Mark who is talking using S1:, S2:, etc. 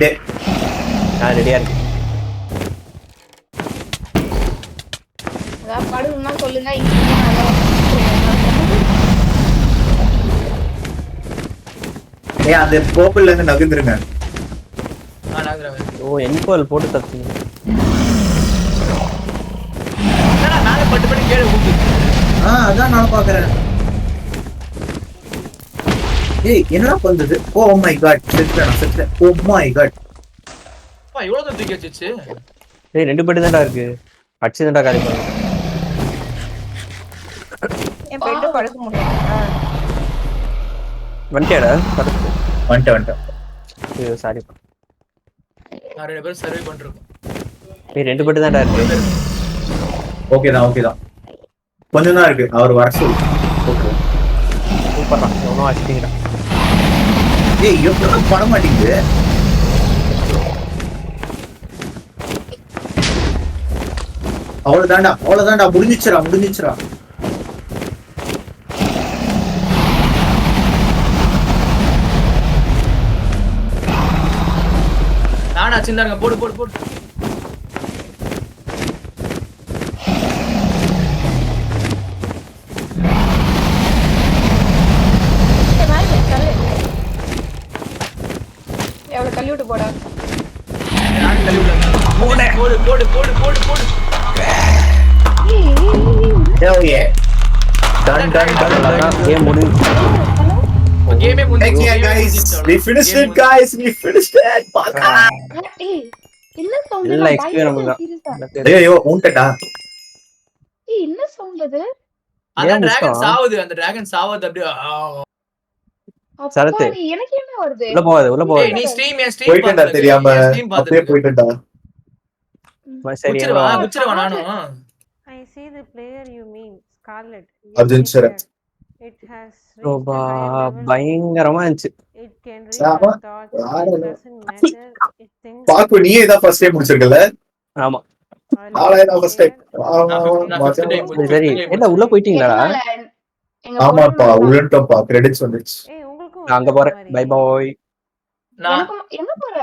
S1: நான் ரெடியா இருக்கேன்.
S2: அதான் படுன்னா சொல்லுங்க.
S3: அந்த போப்பிள்ல இருந்து நகர்ந்துருங்க.
S1: ஓ என்கோல் போட்டு தத்துங்க.
S3: அதான் நான் பாக்குறேன். ஏய் என்னடா பண்றது? ஓ மை காட், செத்துறேன். Oh my God.
S4: இவ்வளவு தான் தூக்கி வச்சிச்சு.
S1: டேய் 2 பெட் தான்டா இருக்கு. அடிச்சு தான்டா காலி பண்ணு.
S2: என் பெட் படுக்க முடியல.
S1: வந்துட்டேடா படுத்து.
S3: வந்துட்டேன்.
S1: ஐயோ சாரி.
S4: நான் 2 பேரும் சர்வே பண்றோம்.
S1: டேய் 2 பெட் தான்டா இருக்கு.
S3: ஓகே தான். கொஞ்சம் தான் இருக்கு. அவர் வர சொல்லு.
S1: ஓகே. சூப்பர்டா. எவனோ அடிச்சிட்டீங்கடா.
S3: ஏய் எப்பவும் பட மாட்டேங்குது. அவ்வளவுதான்டா முடிஞ்சிச்சுடா.
S4: நானா சின்னங்க போடு.
S2: எவ்வளவு தள்ளி விட்டு போடா.
S4: நான் தள்ளி விடுறேன். போடு.
S3: Hell yeah. Done.
S1: கேம் முடிஞ்சு.
S4: கேமே
S3: Heck yeah, guys. We finished it, guys.
S2: ஏய் என்ன சவுண்ட்?
S1: எல்லா எக்ஸ்பீரியன்ஸ் நமக்கு தான்.
S3: ஐயோ உன்டடா.
S2: ஏய் என்ன சவுண்ட் அது?
S4: அந்த டிராகன் சாவுது அப்படியே.
S1: சரத்து.
S2: அப்பா எனக்கு என்ன வருது?
S1: உள்ள போகாத.
S4: நீ ஸ்ட்ரீம்
S3: போயிட்டடா தெரியாம. அப்படியே போயிட்டடா.
S1: சரி
S4: குச்சிரவா நானும்.
S5: I see the player you mean, Scarlet.
S3: Arjun Sharat.
S5: It has
S1: ரொம்ப பயங்கரமா இருந்துச்சு.
S5: It can read your thoughts. It doesn't matter. It thinks.
S3: பாக்கு நீயே தான் ஃபர்ஸ்ட் டைம் முடிச்சிருக்கல?
S1: ஆமா.
S3: நான் ஃபர்ஸ்ட் டைம்.
S1: சரி என்ன உள்ள போயிட்டீங்களா?
S3: ஆமாப்பா உள்ளட்டோம்ப்பா. கிரெடிட்ஸ் வந்துச்சு.
S5: ஏய் உங்களுக்கு
S1: நான் அங்க போறேன். Bye bye.
S2: என்ன போற?